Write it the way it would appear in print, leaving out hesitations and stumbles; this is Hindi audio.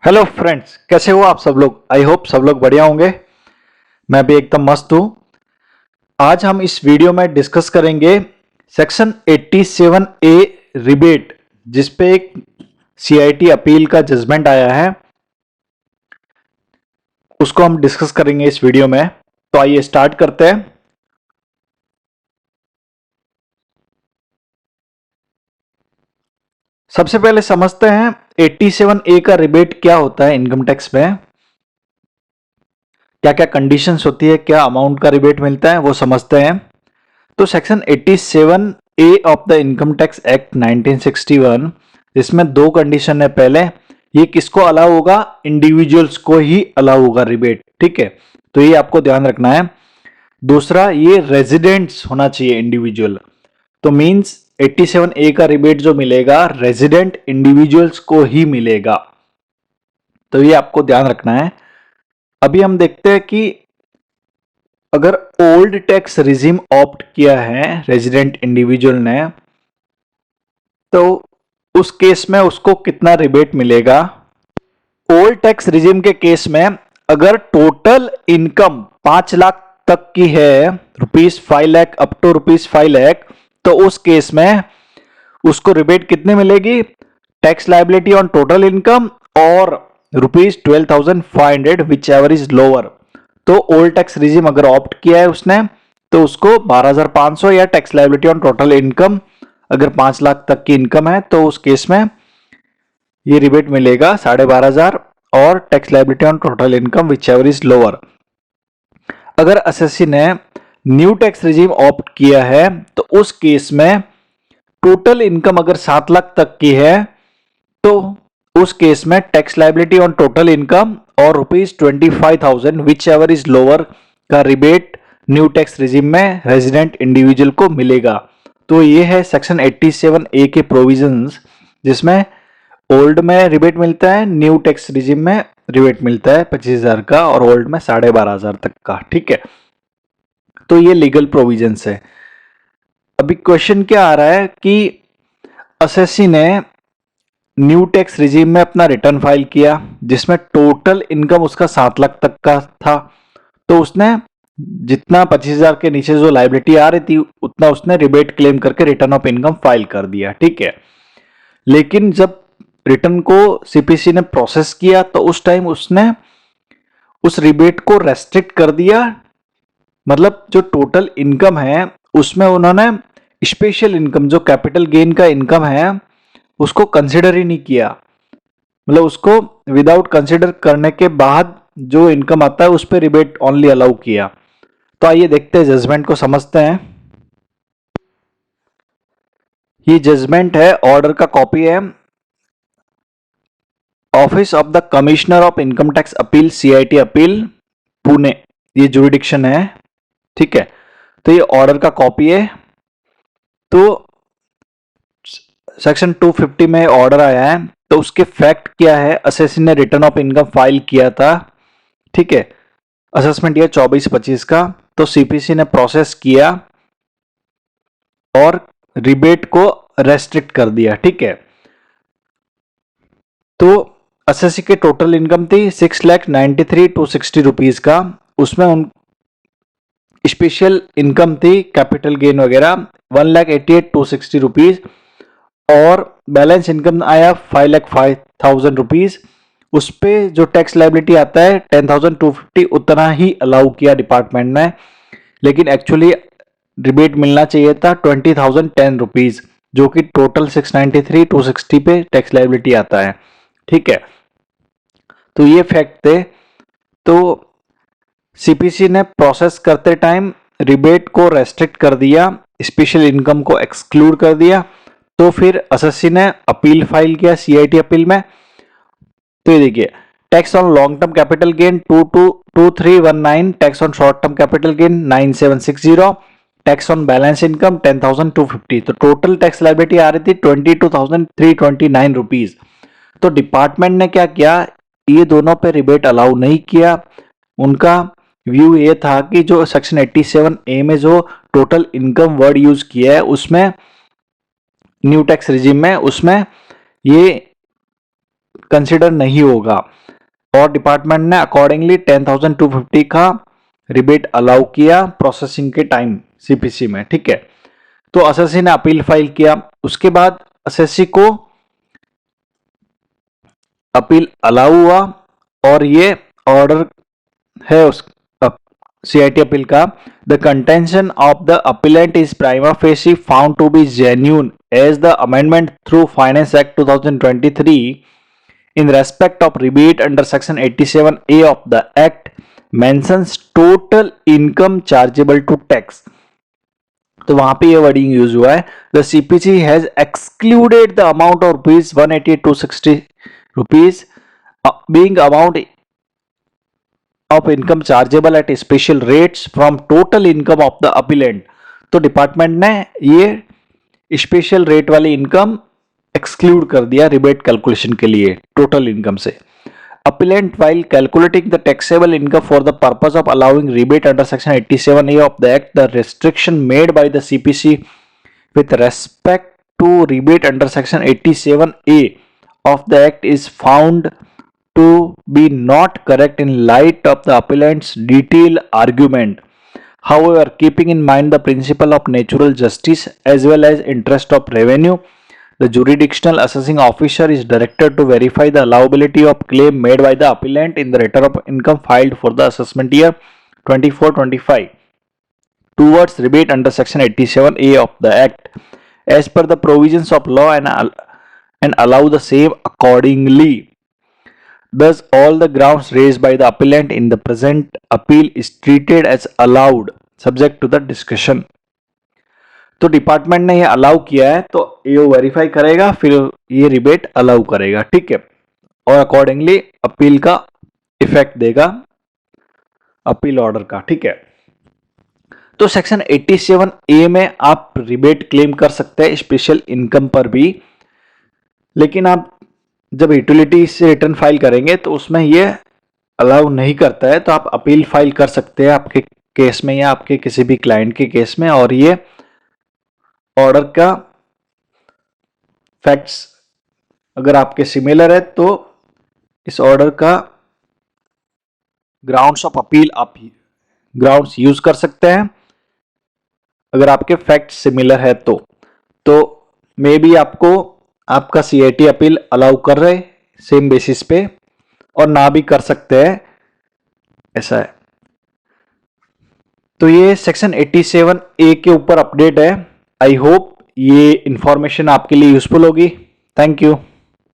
हेलो फ्रेंड्स, कैसे हो आप सब लोग। आई होप सब लोग बढ़िया होंगे। मैं भी एकदम मस्त हूं। आज हम इस वीडियो में डिस्कस करेंगे सेक्शन 87 ए रिबेट, जिस पे एक सीआईटी अपील का जजमेंट आया है, उसको हम डिस्कस करेंगे इस वीडियो में। तो आइए स्टार्ट करते हैं। सबसे पहले समझते हैं 87 ए का रिबेट क्या होता है। इनकम टैक्स में क्या क्या कंडीशंस होती है, क्या अमाउंट का रिबेट मिलता है, वो समझते हैं। तो section 87 A of the income tax act 1961, इसमें दो कंडीशन है। पहले, ये किसको अलाउ होगा? इंडिविजुअल्स को ही अलाउ होगा रिबेट, ठीक है। तो ये आपको ध्यान रखना है। दूसरा, ये रेजिडेंट्स होना चाहिए इंडिविजुअल। तो मींस 87 ए का रिबेट जो मिलेगा रेजिडेंट इंडिविजुअल्स को ही मिलेगा। तो ये आपको ध्यान रखना है। अभी हम देखते हैं कि अगर ओल्ड टैक्स रिजीम ऑप्ट किया है रेजिडेंट इंडिविजुअल ने, तो उस केस में उसको कितना रिबेट मिलेगा। ओल्ड टैक्स रिजीम के केस में अगर टोटल इनकम 5 लाख तक की है, ₹5 लाख अप टू ₹5 लाख, तो उस केस में उसको रिबेट कितने मिलेगी? Tax liability on total income और ₹12,500 विच एवर इज लोअर। तो ओल्ड टैक्स रिजीम अगर ऑप्ट किया है उसने, तो उसको 12,500 या tax liability on total income, अगर 5 लाख तक की इनकम है तो उस केस में ये रिबेट मिलेगा 12,500 और tax liability on total income which ever is lower. अगर एसएससी ने न्यू टैक्स रिजीम ऑप्ट किया है तो उस केस में टोटल इनकम अगर 7 लाख तक की है, तो उस केस में tax liability on total income और ₹25,000 विच एवर इज लोअर का रिबेट न्यू टैक्स रिजीम में रेजिडेंट इंडिविजुअल को मिलेगा। तो ये है सेक्शन 87 ए के प्रोविजंस, जिसमें ओल्ड में रिबेट मिलता है, न्यू टैक्स रिजीम में रिबेट मिलता है 25,000 का और ओल्ड में 12,500 तक का, ठीक है। तो ये लीगल प्रोविजंस है। अभी क्वेश्चन क्या आ रहा है कि एसएससी ने न्यू टैक्स रिजीम में अपना रिटर्न फाइल किया, जिसमें टोटल इनकम उसका 7 लाख तक का था। तो उसने जितना 25,000 के नीचे जो लाइबिलिटी आ रही थी उतना उसने रिबेट क्लेम करके रिटर्न ऑफ इनकम फाइल कर दिया, ठीक है। लेकिन जब रिटर्न को सीपीसी ने प्रोसेस किया तो उस टाइम उसने उस रिबेट को रेस्ट्रिक्ट कर दिया। मतलब जो टोटल इनकम है उसमें उन्होंने स्पेशल इनकम, जो कैपिटल गेन का इनकम है, उसको कंसिडर ही नहीं किया। मतलब उसको विदाउट कंसिडर करने के बाद जो इनकम आता है उस पर रिबेट ओनली अलाउ किया। तो आइए देखते हैं, जजमेंट को समझते हैं। ये जजमेंट है, ऑर्डर का कॉपी है। Office of the commissioner of income tax appeal, CIT appeal, Pune, ये जुरिडिक्शन है, ठीक है। तो ये ऑर्डर का कॉपी है। तो सेक्शन 250 में ऑर्डर आया है, तो उसके फैक्ट क्या है? असेसी ने रिटर्न ऑफ इनकम फाइल किया था, ठीक है। असेसमेंट ईयर 24-25 का। तो सीपीसी ने प्रोसेस किया और रिबेट को रेस्ट्रिक्ट कर दिया, ठीक है। तो एसएससी के टोटल इनकम थी 6,93,260 का। उसमें उन स्पेशल इनकम थी कैपिटल गेन वगैरह 1,88,260 और बैलेंस इनकम आया 5,05,000 उस पे जो टैक्स लाइबिलिटी आता है 10,250 उतना ही अलाउ किया डिपार्टमेंट ने। लेकिन एक्चुअली रिबेट मिलना चाहिए था 20,010 जो कि टोटल 693,260 पे टैक्स लाइबिलिटी आता है, ठीक है। तो ये फैक्ट थे। तो सीपीसी ने प्रोसेस करते टाइम रिबेट को रेस्ट्रिक्ट कर दिया, स्पेशल इनकम को एक्सक्लूड कर दिया। तो फिर एसएससी ने अपील फाइल किया सीआईटी अपील में। तो ये देखिए, tax on long term capital gain 2319, tax on short term capital gain 9760, tax on balance income 10,250। तो टोटल टैक्स लाइबिलिटी आ रही थी 22,329 रुपीज। तो डिपार्टमेंट ने क्या किया, ये दोनों पे रिबेट अलाउ नहीं किया। उनका व्यू ये था कि जो सेक्शन 87 ए में जो टोटल इनकम वर्ड यूज किया है उसमें न्यू टैक्स रिजीम में, उसमें ये कंसिडर नहीं होगा। और डिपार्टमेंट ने अकॉर्डिंगली 10,250 का रिबेट अलाउ किया प्रोसेसिंग के टाइम सीपीसी में, ठीक है। तो एसएससी ने अपील फाइल किया, उसके बाद एसएससी को अपील अलाउ हुआ और ये ऑर्डर है उस सीआईटी अपील का, the contention of the appellant is prima facie found to be genuine as the amendment through finance act 2023 in respect of rebate under section 87A of the act mentions total income chargeable to tax। तो वहां पे ये वर्डिंग यूज हुआ है, the CPC has excluded the amount of rupees 180-260 rupees being amount of income chargeable at special rates from total income of the appellate. तो डिपार्टमेंट ने ये स्पेशल रेट वाली इनकम एक्सक्लूड कर दिया रिबेट कैलकुलेशन के लिए टोटल इनकम से। Appellant while calculating the taxable income for the purpose of allowing rebate under section 87A of the act, the restriction made by the CPC with respect to rebate under section 87A of the act is found to be not correct in light of the appellant's detailed argument. However, keeping in mind the principle of natural justice as well as interest of revenue, the jurisdictional assessing officer is directed to verify the allowability of claim made by the appellant in the return of income filed for the assessment year 24-25 towards rebate under section 87A of the act as per the provisions of law and allow the same accordingly. Thus, all the grounds raised by the appellant in the present appeal is treated as allowed subject to the discussion। तो डिपार्टमेंट ने ये अलाउ किया है तो ये वेरीफाई करेगा, फिर ये रिबेट अलाउ करेगा, ठीक है, और अकॉर्डिंगली अपील का इफेक्ट देगा अपील ऑर्डर का, ठीक है। तो सेक्शन 87A में आप रिबेट क्लेम कर सकते हैं स्पेशल इनकम पर भी, लेकिन आप जब यूटिलिटी से रिटर्न फाइल करेंगे तो उसमें ये अलाउ नहीं करता है, तो आप अपील फाइल कर सकते हैं आपके केस में या आपके किसी भी क्लाइंट के केस में, और ये ऑर्डर का फैक्ट्स अगर आपके सिमिलर है तो इस ऑर्डर का ग्राउंड्स ऑफ अपील आप ग्राउंड्स यूज कर सकते हैं अगर आपके फैक्ट सिमिलर है तो मे बी आपको आपका सीआईटी अपील अलाउ कर रहे सेम बेसिस पे और ना भी कर सकते हैं, ऐसा है। तो ये सेक्शन 87A के ऊपर अपडेट है। आई होप ये इंफॉर्मेशन आपके लिए यूजफुल होगी। Thank you.